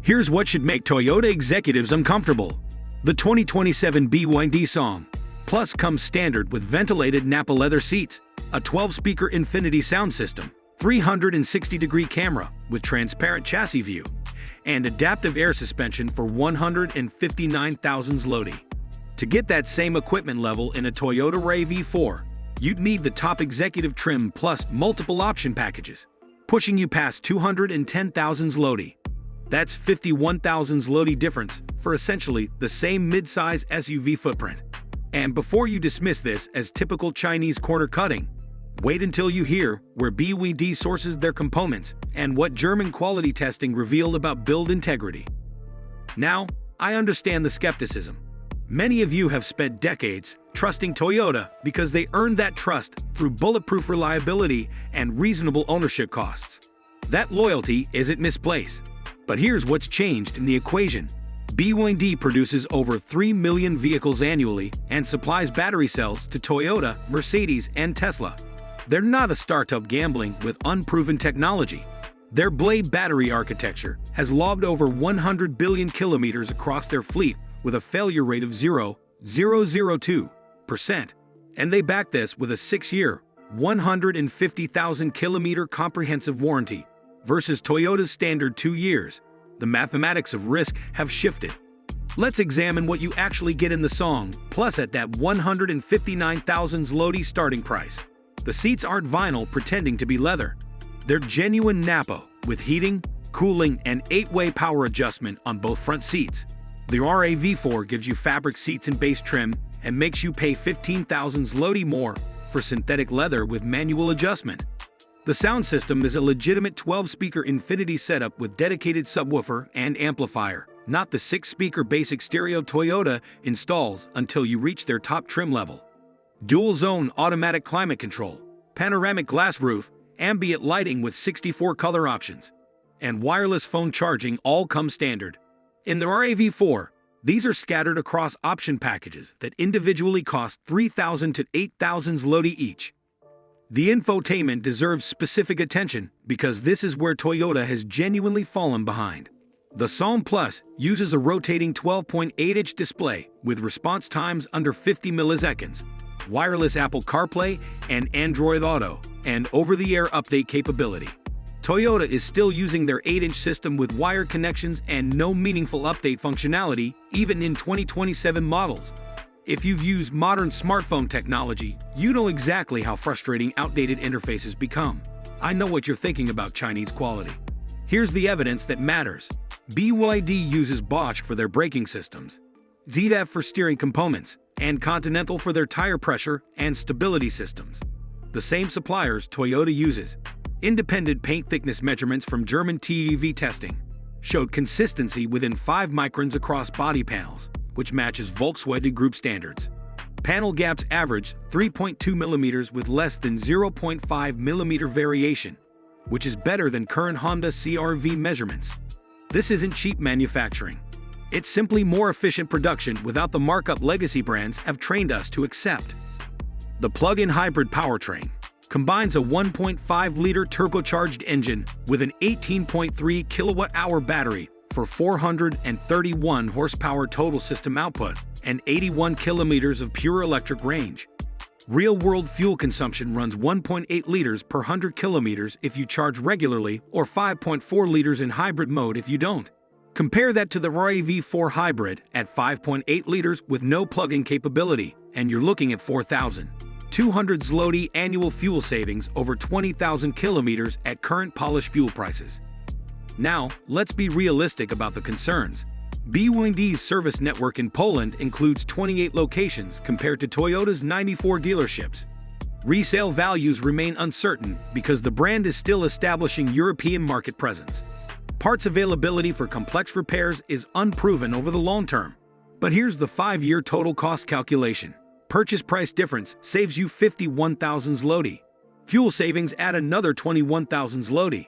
Here's what should make Toyota executives uncomfortable. The 2027 BYD Song Plus comes standard with ventilated Napa leather seats, a 12-speaker infinity sound system, 360-degree camera with transparent chassis view, and adaptive air suspension for 159,000 zloty. To get that same equipment level in a Toyota RAV4, you'd need the top executive trim plus multiple option packages, pushing you past 210,000 zloty. That's 51,000 zloty difference for essentially the same mid-size SUV footprint. And before you dismiss this as typical Chinese corner cutting, wait until you hear where BYD sources their components and what German quality testing revealed about build integrity. Now, I understand the skepticism. Many of you have spent decades trusting Toyota because they earned that trust through bulletproof reliability and reasonable ownership costs. That loyalty isn't misplaced. But here's what's changed in the equation. BYD produces over 3 million vehicles annually and supplies battery cells to Toyota, Mercedes, and Tesla. They're not a startup gambling with unproven technology. Their Blade battery architecture has logged over 100 billion kilometers across their fleet with a failure rate of 0.002%. And they back this with a 6-year, 150,000 kilometer comprehensive warranty versus Toyota's standard 2 years. The mathematics of risk have shifted. Let's examine what you actually get in the Song Plus at that 159,000 zloty starting price. The seats aren't vinyl pretending to be leather. They're genuine Napa with heating, cooling, and 8-way power adjustment on both front seats. The RAV4 gives you fabric seats and base trim and makes you pay 15,000 zloty more for synthetic leather with manual adjustment. The sound system is a legitimate 12-speaker infinity setup with dedicated subwoofer and amplifier, not the 6-speaker basic stereo Toyota installs until you reach their top trim level. Dual-zone automatic climate control, panoramic glass roof, ambient lighting with 64 color options, and wireless phone charging all come standard. In the RAV4, these are scattered across option packages that individually cost 3,000 to 8,000 zloty each. The infotainment deserves specific attention because this is where Toyota has genuinely fallen behind. The Song Plus uses a rotating 12.8-inch display with response times under 50 milliseconds, wireless Apple CarPlay and Android Auto, and over-the-air update capability. Toyota is still using their 8-inch system with wired connections and no meaningful update functionality, even in 2027 models. If you've used modern smartphone technology, you know exactly how frustrating outdated interfaces become. I know what you're thinking about Chinese quality. Here's the evidence that matters. BYD uses Bosch for their braking systems, ZF for steering components, and Continental for their tire pressure and stability systems. The same suppliers Toyota uses. Independent paint thickness measurements from German TÜV testing showed consistency within 5 microns across body panels, which matches Volkswagen Group standards. Panel gaps average 3.2 millimeters with less than 0.5 millimeter variation, which is better than current Honda CR-V measurements. This isn't cheap manufacturing. It's simply more efficient production without the markup legacy brands have trained us to accept. The plug-in hybrid powertrain combines a 1.5-liter turbocharged engine with an 18.3 kilowatt-hour battery for 431 horsepower total system output and 81 kilometers of pure electric range. Real-world fuel consumption runs 1.8 liters per 100 kilometers if you charge regularly or 5.4 liters in hybrid mode if you don't. Compare that to the RAV4 hybrid at 5.8 liters with no plug-in capability, and you're looking at 4,200 zloty annual fuel savings over 20,000 kilometers at current polished fuel prices. Now, let's be realistic about the concerns. BYD's service network in Poland includes 28 locations compared to Toyota's 94 dealerships. Resale values remain uncertain because the brand is still establishing European market presence. Parts availability for complex repairs is unproven over the long term. But here's the 5-year total cost calculation. Purchase price difference saves you 51,000 zloty. Fuel savings add another 21,000 zloty.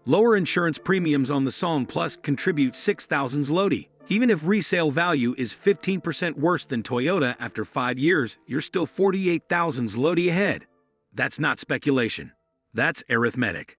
Lower insurance premiums on the Song Plus contribute 6,000 zloty. Even if resale value is 15% worse than Toyota after 5 years, you're still 48,000 zloty ahead. That's not speculation. That's arithmetic.